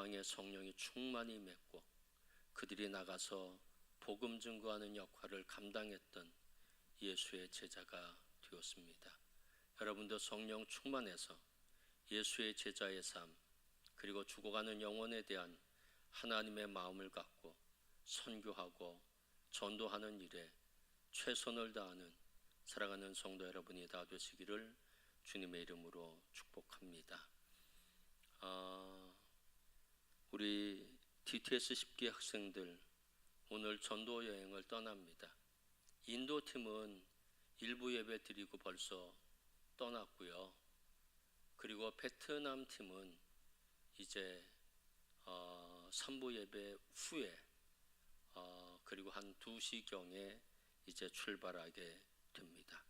땅에 성령이 충만히 맺고 그들이 나가서 복음 증거하는 역할을 감당했던 예수의 제자가 되었습니다. 여러분도 성령 충만해서 예수의 제자의 삶, 그리고 죽어가는 영혼에 대한 하나님의 마음을 갖고 선교하고 전도하는 일에 최선을 다하는 사랑하는 성도 여러분이 다 되시기를 주님의 이름으로 축복합니다. 우리 DTS 10기 학생들 오늘 전도 여행을 떠납니다. 인도팀은 일부 예배 드리고 벌써 떠났고요. 그리고 베트남 팀은 이제 3부 예배 후에 그리고 한 2시경에 이제 출발하게 됩니다.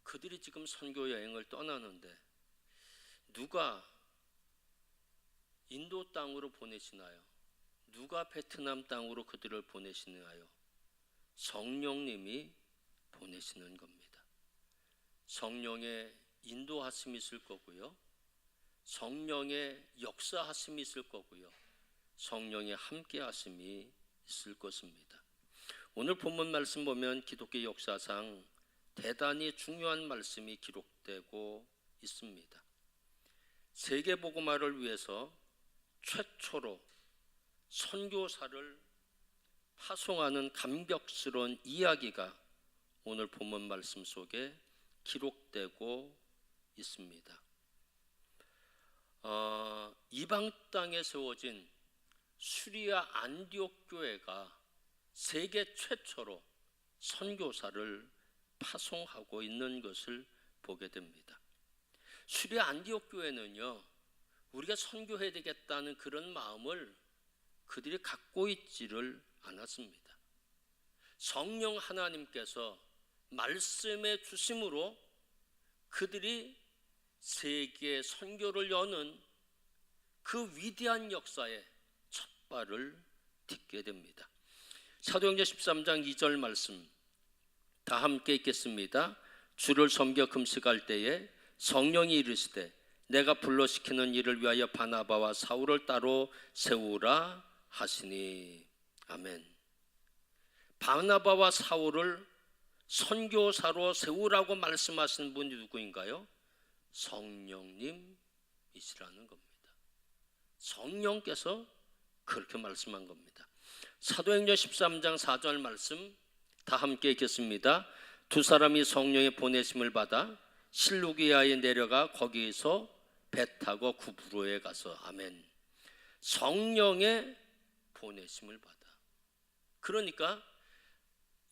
그들이 지금 선교 여행을 떠나는데 누가 인도 땅으로 보내시나요? 누가 베트남 땅으로 그들을 보내시나요? 성령님이 보내시는 겁니다. 성령의 인도하심이 있을 거고요. 성령의 역사하심이 있을 거고요. 성령의 함께하심이 있을 것입니다. 오늘 본문 말씀 보면 기독교 역사상 대단히 중요한 말씀이 기록되고 있습니다. 세계복음화를 위해서 최초로 선교사를 파송하는 감격스러운 이야기가 오늘 본문 말씀 속에 기록되고 있습니다. 이방 땅에 세워진 수리아 안디옥 교회가 세계 최초로 선교사를 파송하고 있는 것을 보게 됩니다. 수리아 안디옥 교회는요, 우리가 선교해야 되겠다는 그런 마음을 그들이 갖고 있지를 않았습니다. 성령 하나님께서 말씀해 주심으로 그들이 세계 선교를 여는 그 위대한 역사에 첫 발을 딛게 됩니다. 사도행전 13장 2절 말씀 다 함께 읽겠습니다. 주를 섬겨 금식할 때에 성령이 이르시되 내가 불러시키는 일을 위하여 바나바와 사울을 따로 세우라 하시니. 아멘. 바나바와 사울을 선교사로 세우라고 말씀하신 분이 누구인가요? 성령님이시라는 겁니다. 성령께서 그렇게 말씀한 겁니다. 사도행전 13장 4절 말씀 다 함께 읽겠습니다. 두 사람이 성령의 보내심을 받아 실루기아에 내려가 거기에서 배 타고 구브로에 가서. 아멘. 성령의 보내심을 받아. 그러니까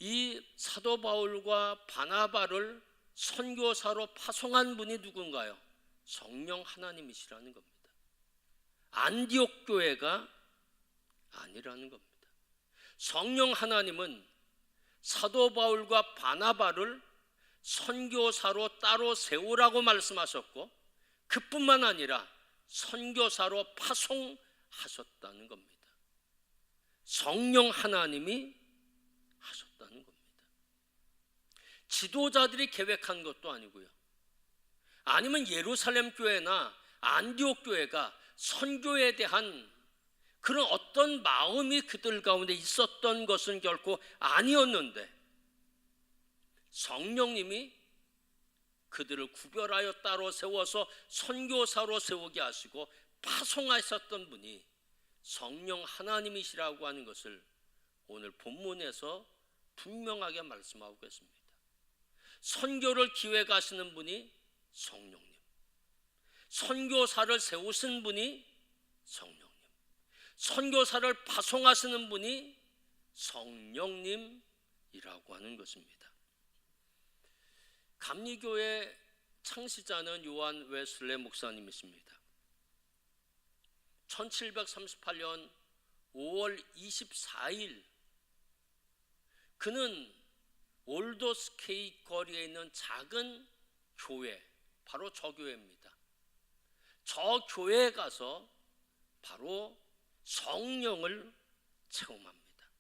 이 사도 바울과 바나바를 선교사로 파송한 분이 누군가요? 성령 하나님이시라는 겁니다. 안디옥 교회가 아니라는 겁니다. 성령 하나님은 사도 바울과 바나바를 선교사로 따로 세우라고 말씀하셨고 그뿐만 아니라 선교사로 파송하셨다는 겁니다. 성령 하나님이 하셨다는 겁니다. 지도자들이 계획한 것도 아니고요. 아니면 예루살렘 교회나 안디옥 교회가 선교에 대한 그런 어떤 마음이 그들 가운데 있었던 것은 결코 아니었는데 성령님이 그들을 구별하여 따로 세워서 선교사로 세우게 하시고 파송하셨던 분이 성령 하나님이시라고 하는 것을 오늘 본문에서 분명하게 말씀하고 계십니다. 선교를 기획하시는 분이 성령님, 선교사를 세우신 분이 성령님, 선교사를 파송하시는 분이 성령님이라고 하는 것입니다. 감리교회 창시자는 요한 웨슬레 목사님이십니다. 1738년 5월 24일 그는 올도스케이 거리에 있는 작은 교회, 바로 저 교회입니다. 저 교회에 가서 바로 성령을 체험합니다.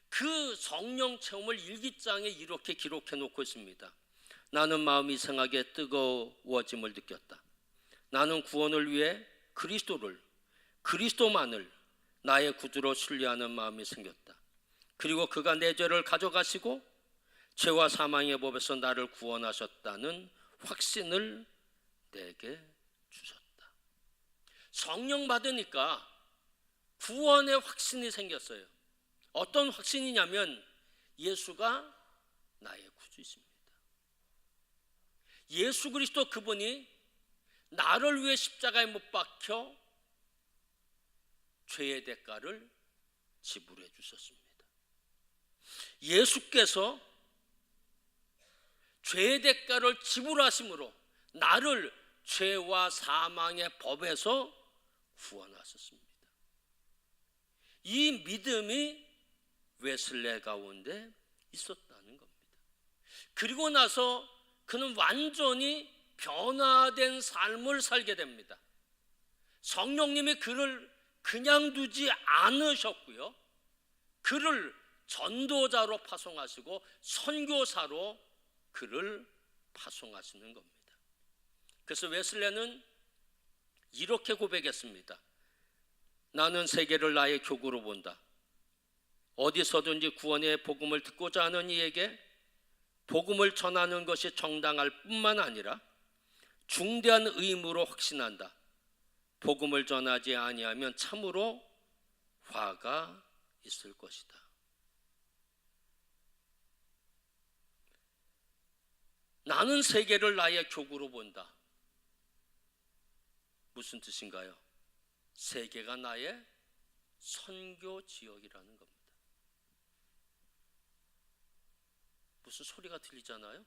그 성령 체험을 일기장에 이렇게 기록해 놓고 있습니다. 나는 마음이 이상하게 뜨거워짐을 느꼈다. 나는 구원을 위해 그리스도만을 나의 구주로 신뢰하는 마음이 생겼다. 그리고 그가 내 죄를 가져가시고 죄와 사망의 법에서 나를 구원하셨다는 확신을 내게 주셨다. 성령 받으니까 구원의 확신이 생겼어요. 어떤 확신이냐면 예수가 나의 구주이십니다. 예수 그리스도 그분이 나를 위해 십자가에 못 박혀 죄의 대가를 지불해 주셨습니다. 예수께서 죄의 대가를 지불하심으로 나를 죄와 사망의 법에서 구원하셨습니다. 이 믿음이 웨슬레 가운데 있었다는 겁니다. 그리고 나서 그는 완전히 변화된 삶을 살게 됩니다. 성령님이 그를 그냥 두지 않으셨고요, 그를 전도자로 파송하시고 선교사로 그를 파송하시는 겁니다. 그래서 웨슬레는 이렇게 고백했습니다. 나는 세계를 나의 교구로 본다. 어디서든지 구원의 복음을 듣고자 하는 이에게 복음을 전하는 것이 정당할 뿐만 아니라 중대한 의무로 확신한다. 복음을 전하지 아니하면 참으로 화가 있을 것이다. 나는 세계를 나의 교구로 본다. 무슨 뜻인가요? 세계가 나의 선교 지역이라는 겁니다. 무슨 소리가 들리잖아요?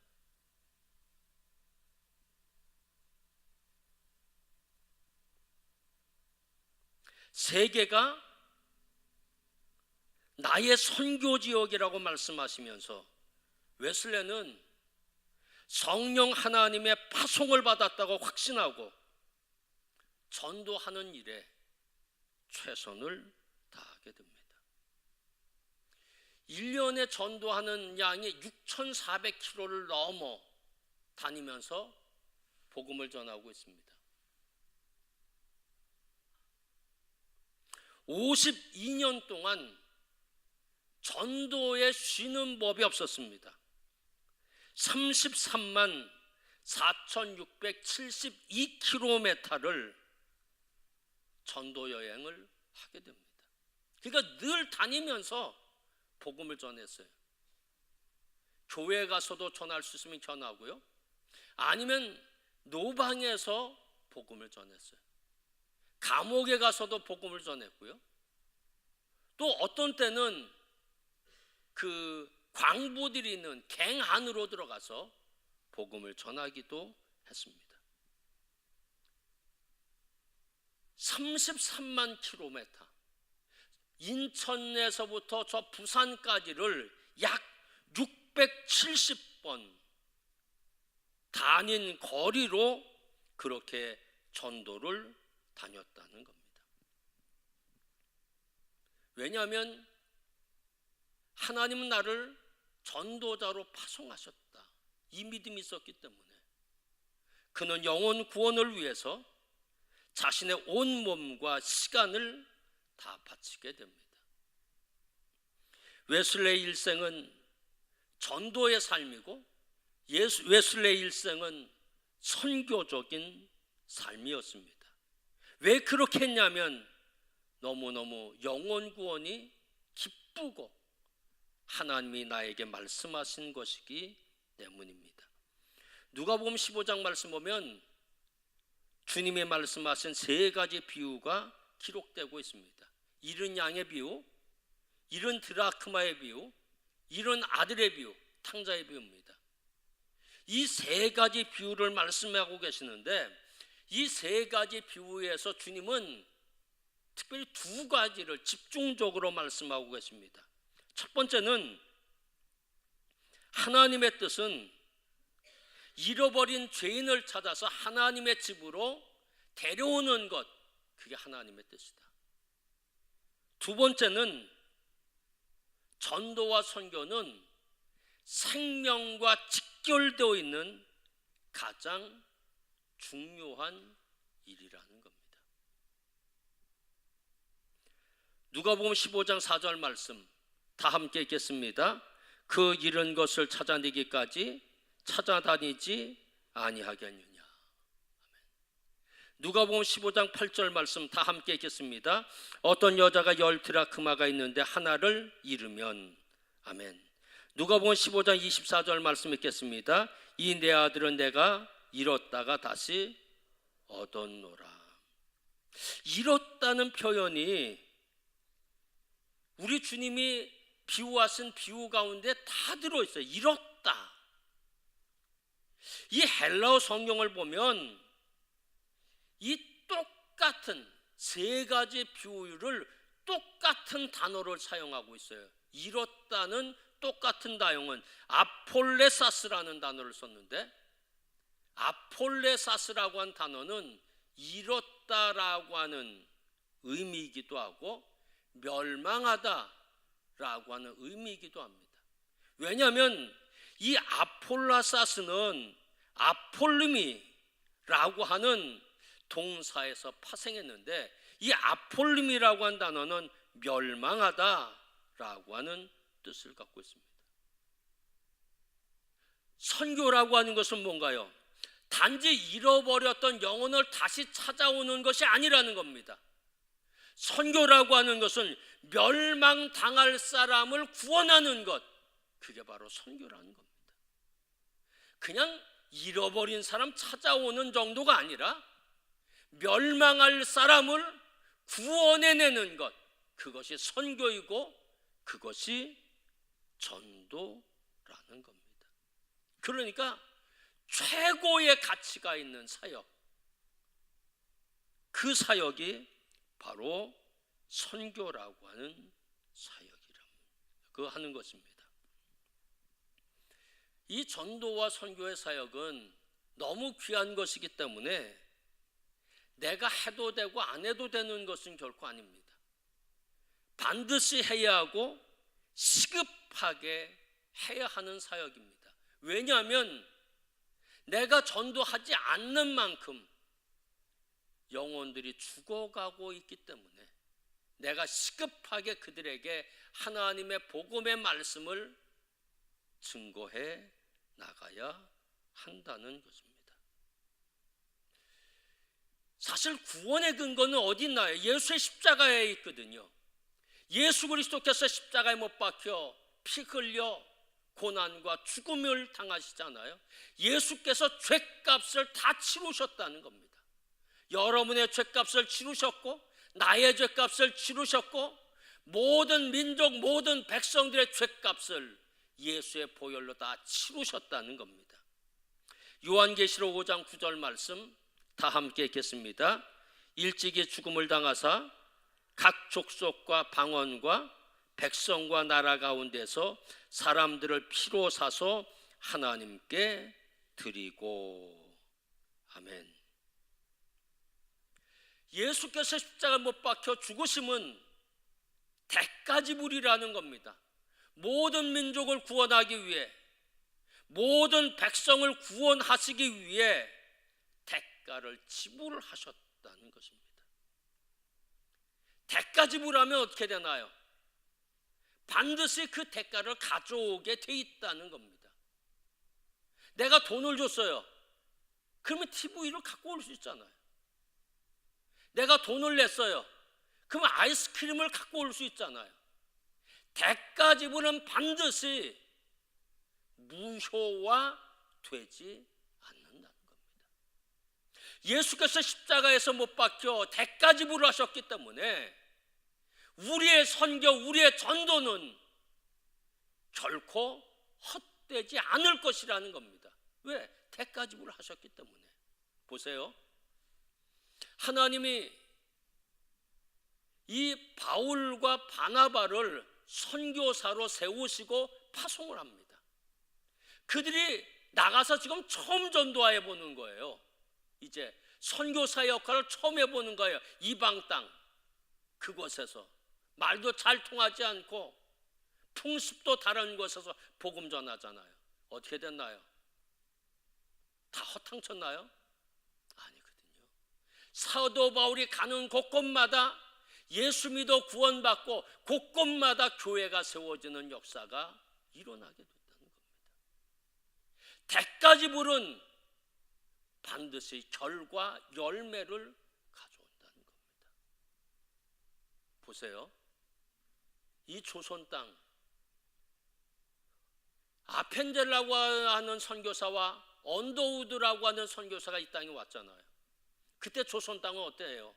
세계가 나의 선교 지역이라고 말씀하시면서 웨슬레는 성령 하나님의 파송을 받았다고 확신하고 전도하는 일에 최선을 다하게 됩니다. 1년에 전도하는 양이 6,400km를 넘어 다니면서 복음을 전하고 있습니다. 52년 동안 전도에 쉬는 법이 없었습니다. 33만 4,672km를 전도 여행을 하게 됩니다. 그러니까 늘 다니면서 복음을 전했어요. 교회 가서도 전할 수 있으면 전하고요, 아니면 노방에서 복음을 전했어요. 감옥에 가서도 복음을 전했고요, 또 어떤 때는 그 광부들이 있는 갱 안으로 들어가서 복음을 전하기도 했습니다. 33만 킬로미터, 인천에서부터 저 부산까지를 약 670번 다닌 거리로 그렇게 전도를 다녔다는 겁니다. 왜냐하면 하나님은 나를 전도자로 파송하셨다, 이 믿음이 있었기 때문에 그는 영혼 구원을 위해서 자신의 온 몸과 시간을 다 바치게 됩니다. 웨슬레의 일생은 전도의 삶이고 웨슬레의 일생은 선교적인 삶이었습니다. 왜 그렇게 했냐면 너무너무 영혼 구원이 기쁘고 하나님이 나에게 말씀하신 것이기 때문입니다. 누가복음 15장 말씀 보면 주님이 말씀하신 세 가지 비유가 기록되고 있습니다. 잃은 양의 비유, 잃은 드라크마의 비유, 잃은 아들의 비유, 탕자의 비유입니다. 이 세 가지 비유를 말씀하고 계시는데 이 세 가지 비유에서 주님은 특별히 두 가지를 집중적으로 말씀하고 계십니다. 첫 번째는 하나님의 뜻은 잃어버린 죄인을 찾아서 하나님의 집으로 데려오는 것, 그게 하나님의 뜻이다. 두 번째는 전도와 선교는 생명과 직결되어 있는 가장 중요한 일이라는 겁니다. 누가복음 15장 4절 말씀 다 함께 읽겠습니다. 그 잃은 것을 찾아내기까지 찾아다니지 아니하겠느냐. 누가복음 15장 8절 말씀 다 함께 읽겠습니다. 어떤 여자가 10드라크마가 있는데 하나를 잃으면, 아멘. 누가복음 15장 24절 말씀 읽겠습니다. 이 내 아들은 내가 잃었다가 다시 얻었노라. 잃었다는 표현이 우리 주님이 비유하신 비유 가운데 다 들어있어요. 잃었다. 이 헬라어 성경을 보면 이 똑같은 세 가지 비유를 똑같은 단어를 사용하고 있어요. 잃었다는 똑같은 단어는 아폴레사스라는 단어를 썼는데, 아폴레사스라고 한 단어는 잃었다라고 하는 의미이기도 하고 멸망하다라고 하는 의미이기도 합니다. 왜냐하면 이 아폴라사스는 아폴림이라고 하는 동사에서 파생했는데, 이 아폴림이라고 한 단어는 멸망하다라고 하는 뜻을 갖고 있습니다. 선교라고 하는 것은 뭔가요? 단지 잃어버렸던 영혼을 다시 찾아오는 것이 아니라는 겁니다. 선교라고 하는 것은 멸망당할 사람을 구원하는 것, 그게 바로 선교라는 겁니다. 그냥 잃어버린 사람 찾아오는 정도가 아니라 멸망할 사람을 구원해내는 것, 그것이 선교이고 그것이 전도라는 겁니다. 그러니까 최고의 가치가 있는 사역, 그 사역이 바로 선교라고 하는 사역이라고 하는 것입니다. 이 전도와 선교의 사역은 너무 귀한 것이기 때문에 내가 해도 되고 안 해도 되는 것은 결코 아닙니다. 반드시 해야 하고 시급하게 해야 하는 사역입니다. 왜냐하면 내가 전도하지 않는 만큼 영혼들이 죽어가고 있기 때문에 내가 시급하게 그들에게 하나님의 복음의 말씀을 증거해 나가야 한다는 것입니다. 사실 구원의 근거는 어디 있나요? 예수의 십자가에 있거든요. 예수 그리스도께서 십자가에 못 박혀 피 흘려 고난과 죽음을 당하시잖아요. 예수께서 죄값을 다 치르셨다는 겁니다. 여러분의 죄값을 치르셨고 나의 죄값을 치르셨고 모든 민족 모든 백성들의 죄값을 예수의 보혈로 다 치르셨다는 겁니다. 요한계시록 5장 9절 말씀 다 함께 읽겠습니다. 일찍이 죽음을 당하사 각 족속과 방언과 백성과 나라 가운데서 사람들을 피로 사서 하나님께 드리고. 아멘. 예수께서 십자가 못 박혀 죽으심은 대가지불이라는 겁니다. 모든 민족을 구원하기 위해, 모든 백성을 구원하시기 위해 대가를 지불하셨다는 것입니다. 대가 지불하면 어떻게 되나요? 반드시 그 대가를 가져오게 돼 있다는 겁니다. 내가 돈을 줬어요. 그러면 TV를 갖고 올 수 있잖아요. 내가 돈을 냈어요. 그러면 아이스크림을 갖고 올 수 있잖아요. 대가 지불은 반드시 무효화 되지 않는다는 겁니다. 예수께서 십자가에서 못 박혀 대가 지불을 하셨기 때문에 우리의 선교, 우리의 전도는 결코 헛되지 않을 것이라는 겁니다. 왜? 대가 지불을 하셨기 때문에. 보세요. 하나님이 이 바울과 바나바를 선교사로 세우시고 파송을 합니다. 그들이 나가서 지금 처음 전도해 보는 거예요. 이제 선교사의 역할을 처음 해보는 거예요. 이방 땅 그곳에서 말도 잘 통하지 않고 풍습도 다른 곳에서 복음 전하잖아요. 어떻게 됐나요? 다 허탕쳤나요? 아니거든요. 사도 바울이 가는 곳곳마다 예수 믿어 구원받고 곳곳마다 교회가 세워지는 역사가 일어나게 됐다는 겁니다. 대가지불은 반드시 결과 열매를 가져온다는 겁니다. 보세요. 이 조선 땅 아펜젤라고 하는 선교사와 언더우드라고 하는 선교사가 이 땅에 왔잖아요. 그때 조선 땅은 어때요?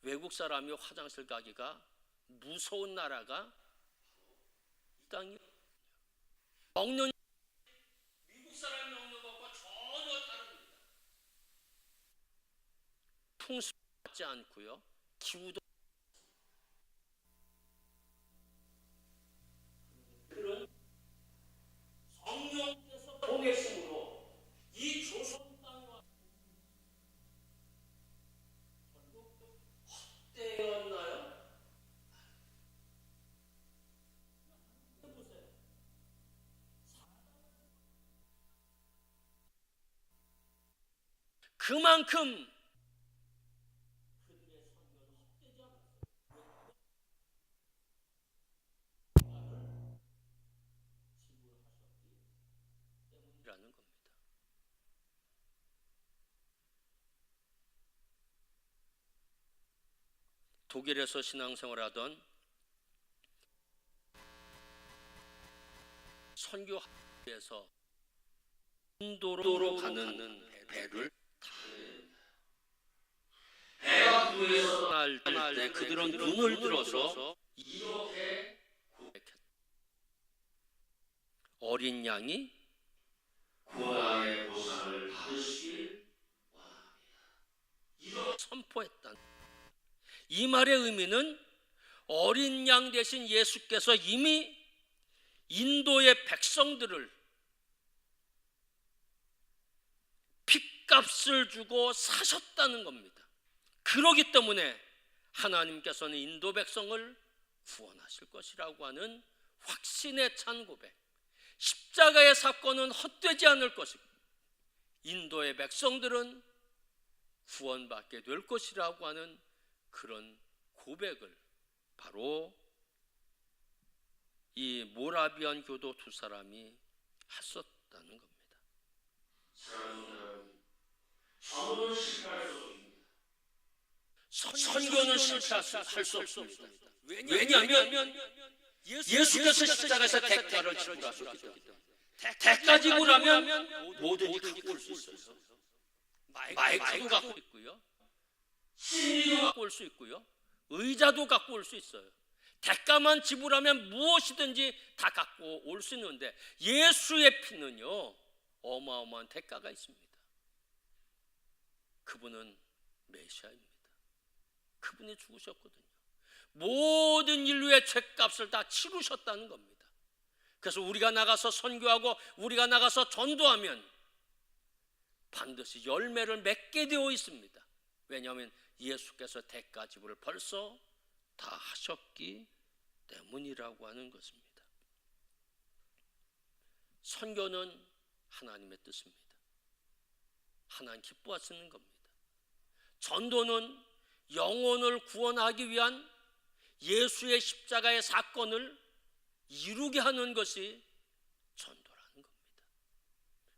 외국 사람이 화장실 가기가 무서운 나라가 이 땅이 먹는 미국 사람이 먹는 것과 전혀 다릅니다. 풍수 같지 않고요. 기후도 그런 성령께서 보내심으로 이 조선 땅과 헛되었나요? 해보세요. 그만큼 그들의 선교는 헛되지 않았어요. 라는 겁니다. 독일에서 신앙생활하던 선교학교에서 인도로 가는 배를 배가 구에서 떠날 때 그들은 눈을 들어서 이렇게 고백했다. 어린 양이 구원의 보상을 받으시길 원합니다. 이렇게 선포했다. 이 말의 의미는 어린 양 대신 예수께서 이미 인도의 백성들을 핏값을 주고 사셨다는 겁니다. 그렇기 때문에 하나님께서는 인도 백성을 구원하실 것이라고 하는 확신에 찬 고백, 십자가의 사건은 헛되지 않을 것이고 인도의 백성들은 구원받게 될 것이라고 하는 그런 고백을 바로 이 모라비안 교도 두 사람이 했었다는 겁니다. 사랑하는 여러분, 전도는 실패할 수 없습니다. 선교는 실패할 수 없습니다. 왜냐하면 예수께서 십자가에서 대가를 지불하셨기 때문에 대가 지불하면 뭐든지 갖고 올 수 있어요. 마이크도 갖고 있고요, CD도 갖고 올 수 있고요, 의자도 갖고 올 수 있어요. 대가만 지불하면 무엇이든지 다 갖고 올 수 있는데 예수의 피는요 어마어마한 대가가 있습니다. 그분은 메시아입니다. 그분이 죽으셨거든요. 모든 인류의 죄값을 다 치르셨다는 겁니다. 그래서 우리가 나가서 선교하고 우리가 나가서 전도하면 반드시 열매를 맺게 되어 있습니다. 왜냐하면 예수께서 대가 지불을 벌써 다 하셨기 때문이라고 하는 것입니다. 선교는 하나님의 뜻입니다. 하나님 기뻐하시는 겁니다. 전도는 영혼을 구원하기 위한 예수의 십자가의 사건을 이루게 하는 것이 전도라는 겁니다.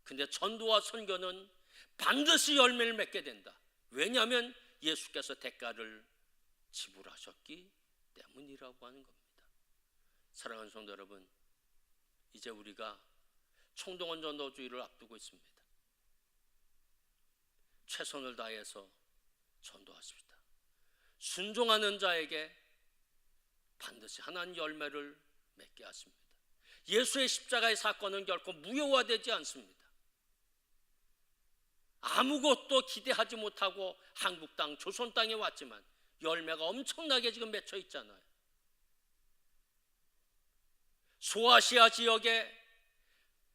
근데 전도와 선교는 반드시 열매를 맺게 된다. 왜냐하면 예수께서 대가를 지불하셨기 때문이라고 하는 겁니다. 사랑하는 성도 여러분, 이제 우리가 총동원 전도주의를 앞두고 있습니다. 최선을 다해서 전도하십시다. 순종하는 자에게 반드시 하나님 열매를 맺게 하십니다. 예수의 십자가의 사건은 결코 무효화되지 않습니다. 아무것도 기대하지 못하고 한국 땅, 조선 땅에 왔지만 열매가 엄청나게 지금 맺혀 있잖아요. 소아시아 지역에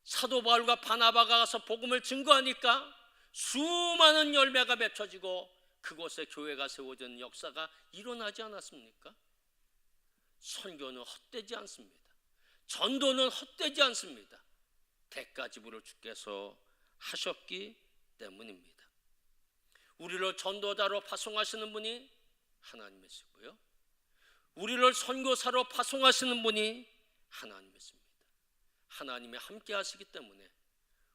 사도 바울과 바나바가 가서 복음을 증거하니까 수많은 열매가 맺혀지고 그곳에 교회가 세워진 역사가 일어나지 않았습니까? 선교는 헛되지 않습니다. 전도는 헛되지 않습니다. 대가 지불을 주께서 하셨기 때문입니다. 우리를 전도자로 파송하시는 분이 하나님이시고요, 우리를 선교사로 파송하시는 분이 하나님이십니다. 하나님이 함께 하시기 때문에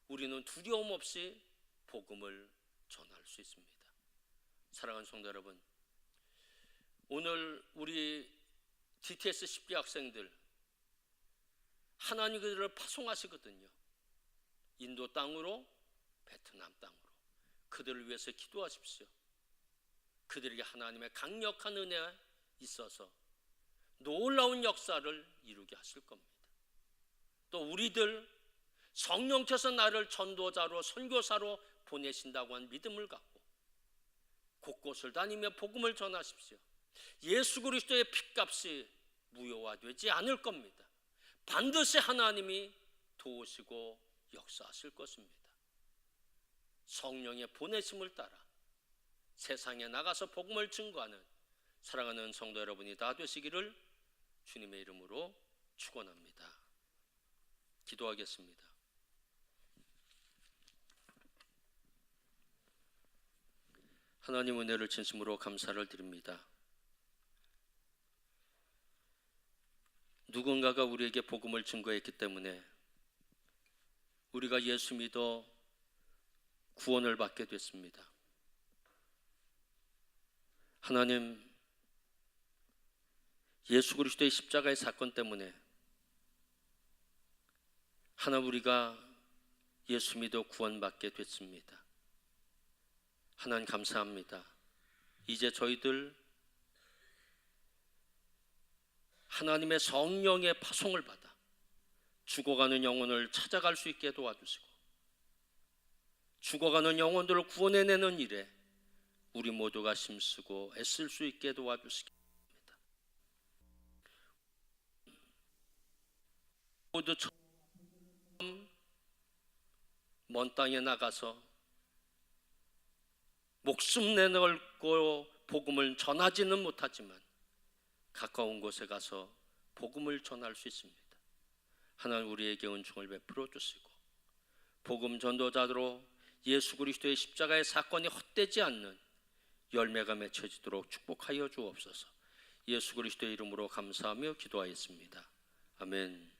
우리는 두려움 없이 복음을 전할 수 있습니다. 사랑하는 성도 여러분, 오늘 우리 DTS 10기 학생들 하나님 그들을 파송하시거든요. 인도 땅으로, 베트남 땅으로. 그들을 위해서 기도하십시오. 그들에게 하나님의 강력한 은혜 있어서 놀라운 역사를 이루게 하실 겁니다. 또 우리들 성령께서 나를 전도자로 선교사로 보내신다고 한 믿음을 갖고 곳곳을 다니며 복음을 전하십시오. 예수 그리스도의 핏값이 무효화되지 않을 겁니다. 반드시 하나님이 도우시고 역사하실 것입니다. 성령의 보내심을 따라 세상에 나가서 복음을 증거하는 사랑하는 성도 여러분이 다 되시기를 주님의 이름으로 축원합니다. 기도하겠습니다. 하나님 은혜를 진심으로 감사를 드립니다. 누군가가 우리에게 복음을 증거했기 때문에 우리가 예수 믿어 구원을 받게 됐습니다. 하나님, 예수 그리스도의 십자가의 사건 때문에 하나님 우리가 예수 믿어 구원받게 됐습니다. 하나님 감사합니다. 이제 저희들 하나님의 성령의 파송을 받아 죽어가는 영혼을 찾아갈 수 있게 도와주시고 죽어가는 영혼들을 구원해내는 일에 우리 모두가 힘쓰고 애쓸 수 있게 도와주시기 바랍니다. 모두 먼 땅에 나가서 목숨 내걸고 복음을 전하지는 못하지만 가까운 곳에 가서 복음을 전할 수 있습니다. 하나님 우리에게 은총을 베풀어 주시고 복음 전도자로 예수 그리스도의 십자가의 사건이 헛되지 않는 열매가 맺혀지도록 축복하여 주옵소서. 예수 그리스도의 이름으로 감사하며 기도하였습니다. 아멘.